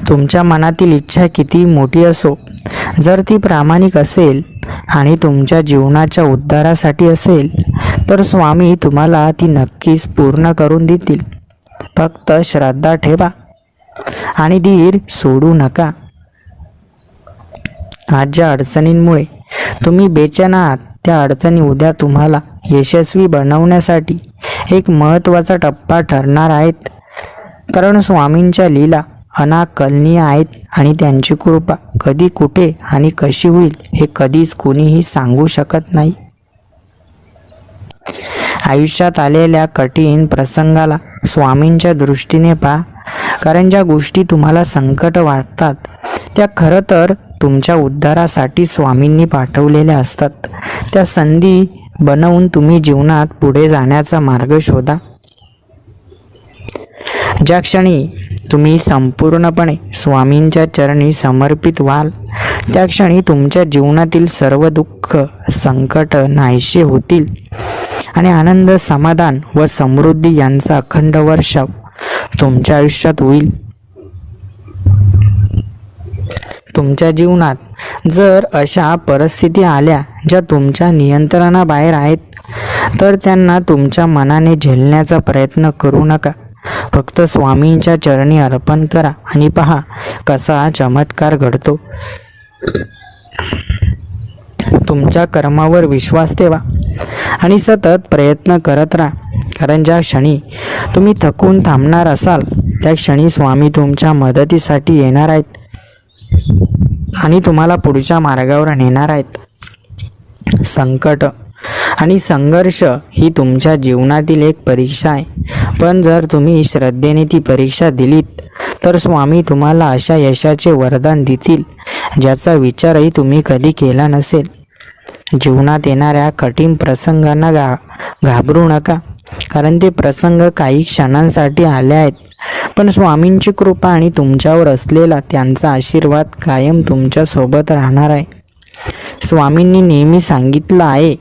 तुमच्या मनातील इच्छा किती मोठी असो, जर ती प्रामाणिक असेल आणि तुमच्या जीवनाच्या उद्धारासाठी असेल, तर स्वामी तुम्हाला ती नक्कीच पूर्ण करून देतील. फक्त श्रद्धा ठेवा आणि धीर सोडू नका. आज ज्या अडचणींमुळे तुम्ही बेचैन आहात, त्या अडचणी उद्या तुम्हाला यशस्वी बनवण्यासाठी एक महत्त्वाचा टप्पा ठरणार आहेत. कारण स्वामींच्या लीला अनाकलनीय आहेत आणि त्यांची कृपा कधी, कुठे आणि कशी होईल हे कधीच कोणीही सांगू शकत नाही. आयुष्यात आलेल्या कठीण प्रसंगाला स्वामींच्या दृष्टीने पहा. कारण ज्या गोष्टी तुम्हाला संकट वाटतात, त्या खरं तर तुमच्या उद्धारासाठी स्वामींनी पाठवलेल्या असतात. त्या संधी बनवून तुम्ही जीवनात पुढे जाण्याचा मार्ग शोधा. ज्या क्षणी तुम्ही संपूर्णपणे स्वामींच्या चरणी समर्पित व्हाल, त्या क्षणी तुमच्या जीवनातील सर्व दुःख, संकट नाहीसे होतील आणि आनंद, समाधान व समृद्धी यांचा अखंड वर्षाव तुमच्या आयुष्यात होईल. तुमच्या जीवनात जर अशा परिस्थिती आल्या ज्या तुमच्या नियंत्रणाबाहेर आहेत, तर त्यांना तुमच्या मनाने झेलण्याचा प्रयत्न करू नका. फक्त स्वामींच्या चरणी अर्पण करा आणि पहा कसा चमत्कार घडतो. तुमच्या कर्मावर विश्वास ठेवा आणि सतत प्रयत्न करत राहा. कारण ज्या क्षणी तुम्ही थकून थांबणार असाल, त्या क्षणी स्वामी तुमच्या मदतीसाठी येणार आहेत आणि तुम्हाला पुढच्या मार्गावर नेणार आहेत. संकट आणि संघर्ष ही तुमच्या जीवनातील एक परीक्षा आहे, पण जर तुम्ही श्रद्धेने ती परीक्षा दिलीत, तर स्वामी तुम्हाला अशा यशाचे वरदान देतील ज्याचा विचारही तुम्ही कधी केला नसेल. जीवनात येणाऱ्या कठीण प्रसंगांना घाबरू नका, कारण ते प्रसंग काही क्षणांसाठी आले आहेत, पण स्वामींची कृपा आणि तुमच्यावर असलेला त्यांचा आशीर्वाद कायम तुमच्या सोबत राहणार आहे. स्वामींनी नेहमी सांगितलं आहे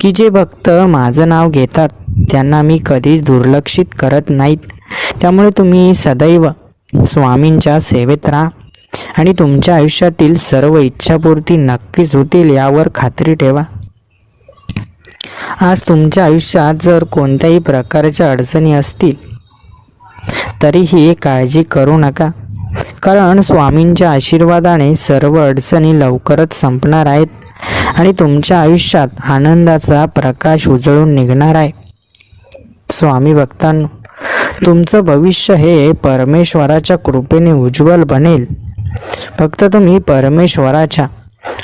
की जे भक्त माझं नाव घेतात त्यांना मी कधीच दुर्लक्षित करत नाहीत. त्यामुळे तुम्ही सदैव स्वामींच्या सेवेत राहा आणि तुमच्या आयुष्यातील सर्व इच्छापूर्ती नक्कीच होतील यावर खात्री ठेवा. आज तुमच्या आयुष्यात जर कोणत्याही प्रकारच्या अडचणी असतील तरीही काळजी करू नका, कारण स्वामींच्या आशीर्वादाने सर्व अडचणी लवकरच संपणार आहेत आणि तुमच्या आयुष्यात आनंदाचा प्रकाश उजळून निघणार आहे. स्वामी भक्तांनो, तुमचं भविष्य हे परमेश्वराच्या कृपेने उज्ज्वल बनेल. फक्त तुम्ही परमेश्वराच्या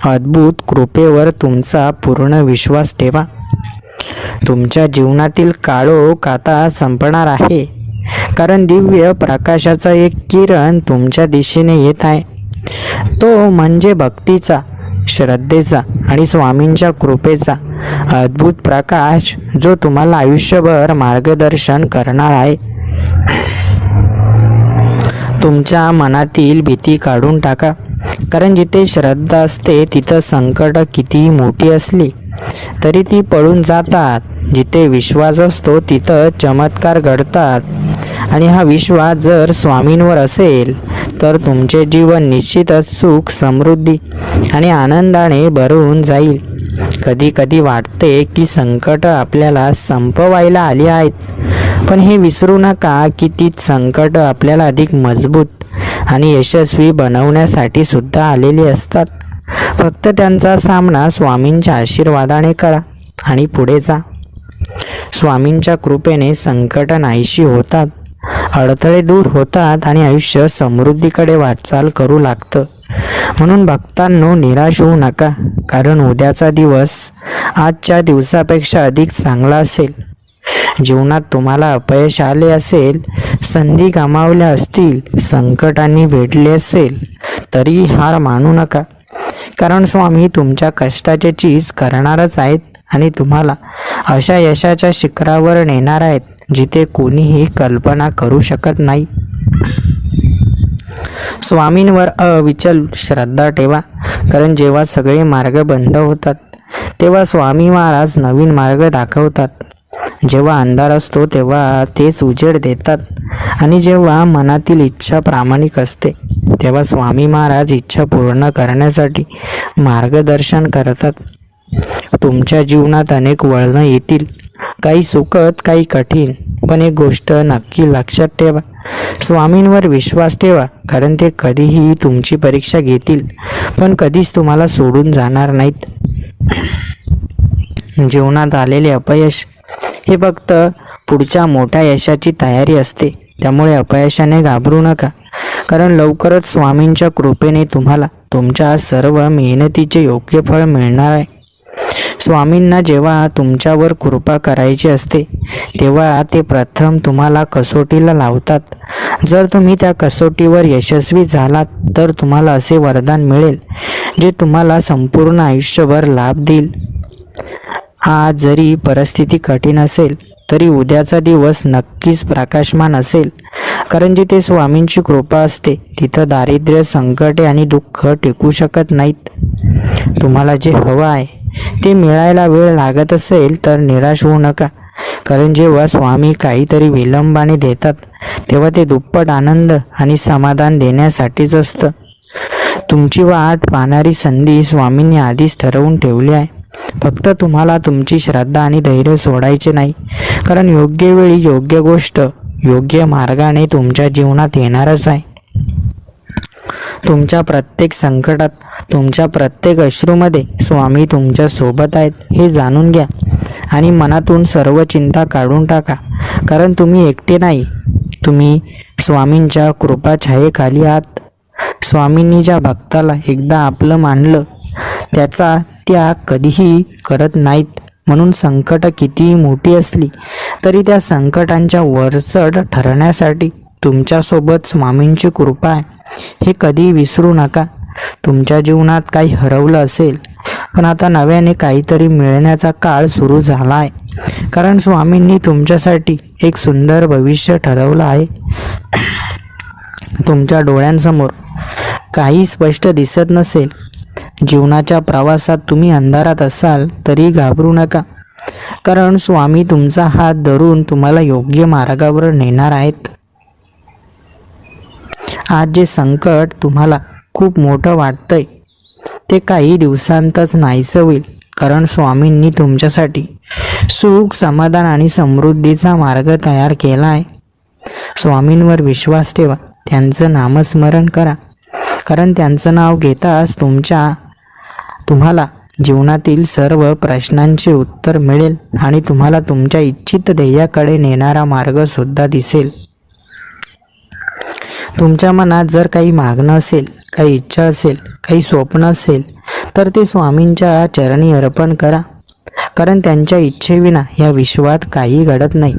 अद्भुत कृपेवर तुमचा पूर्ण विश्वास ठेवा. तुमच्या जीवनातील काळोख आता संपणार आहे, कारण दिव्य प्रकाशाचा एक किरण तुमच्या दिशेने येत आहे. तो म्हणजे भक्तीचा, श्रद्धेचा आणि स्वामींच्या कृपेचा अद्भुत प्रकाश, जो तुम्हाला आयुष्यभर मार्गदर्शन करणार आहे. तुमच्या मनातील भीती काढून टाका, कारण जिथे श्रद्धा असते तिथं संकट कितीही मोठी असली तरी ती पळून जातात. जिथे विश्वास असतो तिथं चमत्कार घडतात. आणि हा विश्वास जर स्वामींवर असेल तर तुमचे जीवन निश्चितच सुख, समृद्धी आणि आनंदाने भरून जाईल. कधी कधी वाटते की संकट आपल्याला संपवायला आली आहेत, पण हे विसरू नका की ती संकट आपल्याला अधिक मजबूत आणि यशस्वी बनवण्यासाठी सुद्धा आलेली असतात. फक्त त्यांचा सामना स्वामींच्या आशीर्वादाने करा आणि पुढे जा. स्वामींच्या कृपेने संकट नाहीशी होतात, अडथळे दूर होतात आणि आयुष्य समृद्धीकडे वाटचाल करू लागतं. म्हणून भक्तांनो, निराश होऊ नका, कारण उद्याचा दिवस आजच्या दिवसापेक्षा अधिक चांगला असेल. जीवनात तुम्हाला अपयश आले असेल, संधी गमावल्या असतील, संकटांनी वेढले असेल, तरी हार मानू नका, कारण स्वामी तुमच्या कष्टाचे चीज करणारच आहेत आणि तुम्हाला अशा यशाच्या शिखरावर नेणार आहेत जिथे कोणीही कल्पना करू शकत नाही. स्वामींवर अविचल श्रद्धा ठेवा, कारण जेव्हा सगळे मार्ग बंद होतात तेव्हा स्वामी महाराज नवीन मार्ग दाखवतात. जेव्हा अंधार असतो तेव्हा तेच उजेड देतात आणि जेव्हा मनातील इच्छा प्रामाणिक असते तेव्हा स्वामी महाराज इच्छा पूर्ण करण्यासाठी मार्गदर्शन करतात. तुमच्या जीवनात अनेक वळणं येतील, काही सुखद, काही कठीण, पण एक गोष्ट नक्की लक्षात ठेवा, स्वामींवर विश्वास ठेवा, कारण ते कधीही तुमची परीक्षा घेतील पण कधीच तुम्हाला सोडून जाणार नाहीत. जीवनात आलेले अपयश हे फक्त पुढच्या मोठ्या यशाची तयारी असते. त्यामुळे अपयशाने घाबरू नका, कारण लवकरच स्वामींच्या कृपेने तुम्हाला तुमच्या सर्व मेहनतीचे योग्य फळ मिळणार आहे. स्वामींना जेव्हा तुमच्यावर कृपा करायची असते तेव्हा ते प्रथम तुम्हाला कसोटीला लावतात. जर तुम्ही त्या कसोटीवर यशस्वी झालात तर तुम्हाला असे वरदान मिळेल जे तुम्हाला संपूर्ण आयुष्यभर लाभ देईल. आज जरी परिस्थिती कठीण असेल तरी उद्याचा दिवस नक्कीच प्रकाशमान असेल, कारण जिथे स्वामींची कृपा असते तिथं दारिद्र्य, संकटे आणि दुःख टिकू शकत नाहीत. तुम्हाला जे हवं आहे ते मिळायला वेळ लागत असेल तर निराश होऊ नका, कारण जेव्हा स्वामी काहीतरी विलंबाने देतात तेव्हा ते दुप्पट आनंद आणि समाधान देण्यासाठीच असतं. तुमची वाट पाहणारी संधी स्वामींनी आधीच ठरवून ठेवली आहे. फक्त तुम्हाला तुमची श्रद्धा आणि धैर्य सोडायचे नाही, कारण योग्य वेळी योग्य गोष्ट योग्य मार्गाने तुमच्या जीवनात येणारच आहे. तुमच्या प्रत्येक संकटात, तुमच्या प्रत्येक अश्रूमध्ये स्वामी तुमच्या सोबत आहेत हे जाणून घ्या आणि मनातून सर्व चिंता काढून टाका, कारण तुम्ही एकटे नाही, तुम्ही स्वामींच्या कृपा छायेखाली आहात. स्वामींनी ज्या भक्ताला एकदा आपलं मानलं त्याचा त्याग कधीही करत नाहीत. म्हणून संकट कितीही मोठी असली तरी त्या संकटांच्या वरचढ ठरण्यासाठी तुमच्यासोबत स्वामींची कृपा आहे हे कधी विसरू नका. तुमच्या जीवनात काही हरवलं असेल पण आता नव्याने काहीतरी मिळण्याचा काळ सुरू झाला आहे, कारण स्वामींनी तुमच्यासाठी एक सुंदर भविष्य ठरवलं आहे. तुमच्या डोळ्यांसमोर काही स्पष्ट दिसत नसेल, जीवनाच्या प्रवासात तुम्ही अंधारात असाल तरी घाबरू नका, कारण स्वामी तुमचा हात धरून तुम्हाला योग्य मार्गावर नेणार आहेत. आज जे संकट तुम्हाला खूप मोठं वाटतंय ते काही दिवसांतच नाहीसं होईल, कारण स्वामींनी तुमच्यासाठी सुख, समाधान आणि समृद्धीचा मार्ग तयार केला आहे. स्वामींवर विश्वास ठेवा, त्यांचं नामस्मरण करा, कारण त्यांचं नाव घेताच तुम्हाला जीवनातील सर्व प्रश्नांचे उत्तर मिळेल आणि तुम्हाला तुमच्या इच्छित ध्येयाकडे नेणारा मार्ग सुद्धा दिसेल. तुमच्या मनात जर काही मागणं असेल, काही इच्छा असेल, काही स्वप्न असेल, तर ते स्वामींच्या चरणी अर्पण करा, कारण त्यांच्या इच्छेविना या विश्वात काही घडत नाही.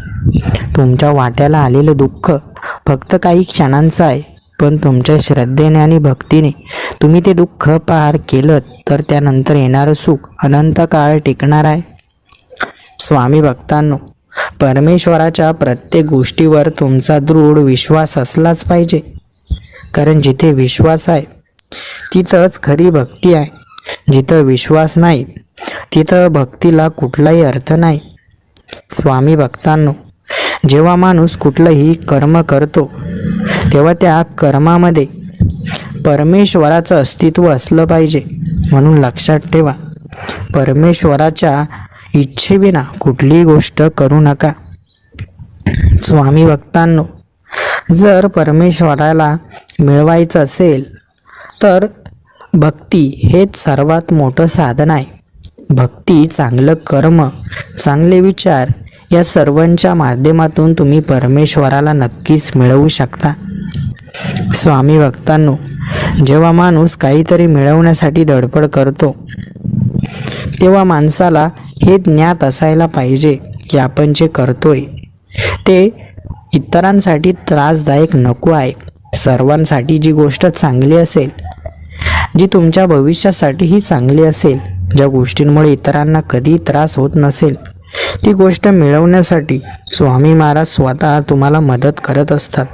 तुमच्या वाट्याला आलेलं दुःख फक्त काही क्षणांचं आहे, पण तुमच्या श्रद्धेने आणि भक्तीने तुम्ही ते दुःख पार केलं तर त्यानंतर येणारं सुख अनंत काळ टिकणार आहे. स्वामी भक्तांनो, परमेश्वराच्या प्रत्येक गोष्टीवर तुमचा दृढ विश्वास असलाच पाहिजे, कारण जिथे विश्वास आहे तिथंच खरी भक्ती आहे. जिथं विश्वास नाही तिथं भक्तीला कुठलाही अर्थ नाही. स्वामी भक्तांनो, जेव्हा माणूस कुठलंही कर्म करतो तेव्हा त्या कर्मामध्ये परमेश्वराचं अस्तित्व असलं पाहिजे. म्हणून लक्षात ठेवा, परमेश्वराच्या इच्छेविना कुठलीही गोष्ट करू नका. स्वामी भक्तांनो, जर परमेश्वराला मिळवायचं असेल तर भक्ती हेच सर्वात मोठं साधन आहे. भक्ती, चांगलं कर्म, चांगले विचार या सर्वांच्या माध्यमातून तुम्ही परमेश्वराला नक्कीच मिळवू शकता. स्वामी भक्तांनो, जेव्हा माणूस काहीतरी मिळवण्यासाठी धडपड करतो तेव्हा माणसाला हे ज्ञात असायला पाहिजे की आपण जे करतोय ते इतरांसाठी त्रासदायक नको आहे. सर्वांसाठी जी गोष्ट चांगली असेल, जी तुमच्या भविष्यासाठीही चांगली असेल, ज्या गोष्टींमुळे इतरांना कधी त्रास होत नसेल, ती गोष्ट मिळवण्यासाठी स्वामी महाराज स्वतः तुम्हाला मदत करत असतात.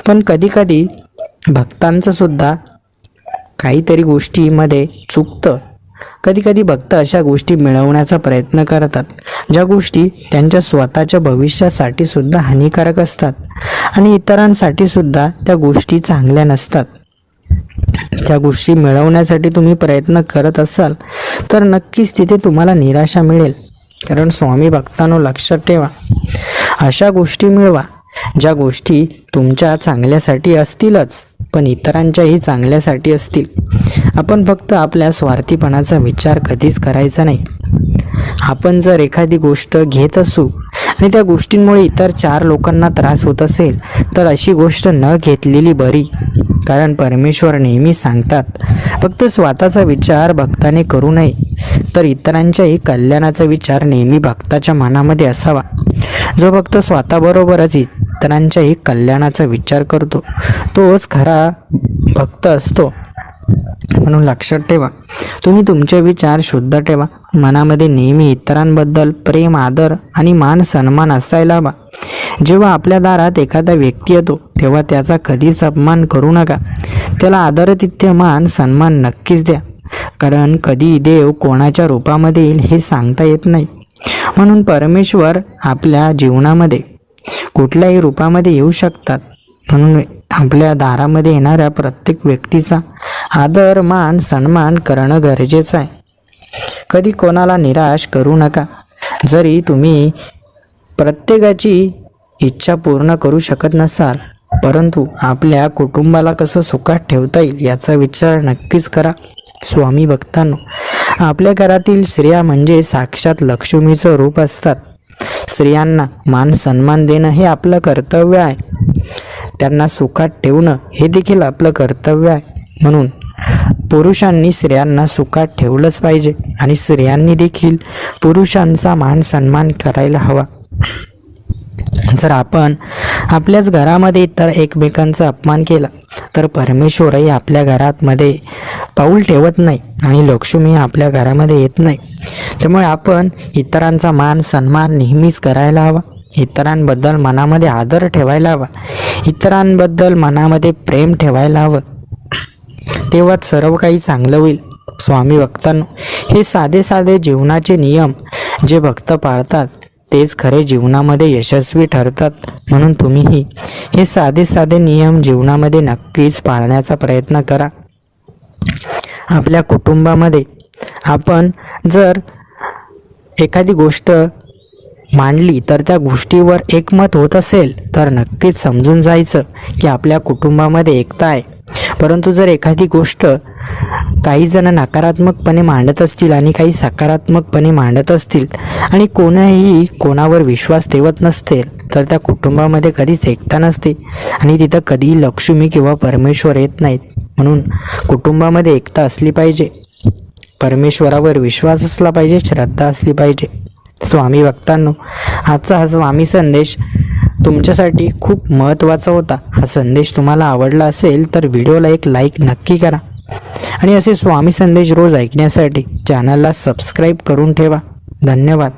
पण कधीकधी भक्तांचं सुद्धा काहीतरी गोष्टीमध्ये चुकतं. कधीकधी भक्त अशा गोष्टी मिळवण्याचा प्रयत्न करतात ज्या गोष्टी त्यांच्या स्वतःच्या भविष्यासाठी सुद्धा हानिकारक असतात आणि इतरांसाठी सुद्धा त्या गोष्टी चांगल्या नसतात. त्या गोष्टी मिळवण्यासाठी तुम्ही प्रयत्न करत असाल तर नक्कीच तिथे तुम्हाला निराशा मिळेल. कारण स्वामी भक्तांनो, लक्षात ठेवा, अशा गोष्टी मिळवा ज्या गोष्टी तुमच्या चांगल्यासाठी असतीलच पण इतरांच्याही चांगल्यासाठी असतील. आपण फक्त आपल्या स्वार्थीपणाचा विचार कधीच करायचा नाही. आपण जर एखादी गोष्ट घेत असू आणि त्या गोष्टींमुळे इतर 4 लोकांना त्रास होत असेल तर अशी गोष्ट न घेतलेली बरी. कारण परमेश्वर नेहमी सांगतात, फक्त स्वतःचा विचार भक्ताने करू नये तर इतरांच्याही कल्याणाचा विचार नेहमी भक्ताच्या मनामध्ये असावा. जो भक्त स्वतःबरोबरच इतरांच्याही कल्याणाचा विचार करतो तोच खरा भक्त असतो. म्हणून लक्षात ठेवा, तुम्ही तुमचे विचार शुद्ध ठेवा. मनामध्ये नेहमी इतरांबद्दल प्रेम, आदर आणि मान सन्मान असायला हवा. जेव्हा आपल्या दारात एखादा व्यक्ती येतो तेव्हा त्याचा कधीच अपमान करू नका. त्याला आदरातिथ्य, मान सन्मान नक्कीच द्या, कारण कधी देव कोणाच्या रूपामध्ये येईल हे सांगता येत नाही. म्हणून परमेश्वर आपल्या जीवनामध्ये कुठल्याही रूपामध्ये येऊ शकतात. म्हणून आपल्या दारामध्ये येणाऱ्या प्रत्येक व्यक्तीचा आदर, मान, सन्मान करणं गरजेचं आहे. कधी कोणाला निराश करू नका. जरी तुम्ही प्रत्येकाची इच्छा पूर्ण करू शकत नसाल, परंतु आपल्या कुटुंबाला कसं सुखात ठेवता येईल याचा विचार नक्कीच करा. स्वामी भक्तांनो, आपल्या घरातील स्त्रिया म्हणजे साक्षात लक्ष्मीचं रूप असतात. स्त्रियांना मान सन्मान देणं हे आपलं कर्तव्य आहे. त्यांना सुखात ठेवणं हे देखील आपलं कर्तव्य आहे. म्हणून पुरुषांनी स्त्रियांना सुखात ठेवलंच पाहिजे आणि स्त्रियांनी देखील पुरुषांचा मान सन्मान करायला हवा. जर आपण आपल्याच घरामध्ये इतर एकमेकांचा अपमान केला तर परमेश्वरही आपल्या घरामध्ये पाऊल ठेवत नाही आणि लक्ष्मी आपल्या घरामध्ये येत नाही. त्यामुळे आपण इतरांचा मान सन्मान नेहमीच करायला हवा. इतरांबद्दल मनामध्ये आदर ठेवायला हवा. इतरांबद्दल मनामध्ये प्रेम ठेवायला हवं. तेव्हाच सर्व काही चांगलं होईल. स्वामी भक्तांनो, हे साधे साधे जीवनाचे नियम जे भक्त पाळतात तेच खरे जीवनामध्ये यशस्वी ठरतात. म्हणून तुम्हीही हे साधे साधे नियम जीवनामध्ये नक्कीच पाळण्याचा प्रयत्न करा. आपल्या कुटुंबामध्ये आपण जर एखादी गोष्ट मांडली तर त्या गोष्टीवर एकमत होत असेल तर नक्कीच समजून जायचं की आपल्या कुटुंबामध्ये एकता आहे. परंतु जर एखादी गोष्ट काही जण नकारात्मकपणे मांडत असतील आणि काही सकारात्मकपणे मांडत असतील आणि कोणीही कोणावर विश्वास ठेवत नसतील तर त्या कुटुंबामध्ये कधीच एकता नसते आणि तिथं कधीही लक्ष्मी किंवा परमेश्वर येत नाहीत. म्हणून कुटुंबामध्ये एकता असली पाहिजे, परमेश्वरावर विश्वास असला पाहिजे, श्रद्धा असली पाहिजे. स्वामी भक्तांनो, आजचा हा स्वामी संदेश तुमच्यासाठी खूप महत्त्वाचा होता. हा संदेश तुम्हाला आवडला असेल तर व्हिडिओला एक लाईक नक्की करा आणि असे स्वामी संदेश रोज ऐकण्यासाठी चॅनलला सबस्क्राईब करून ठेवा. धन्यवाद.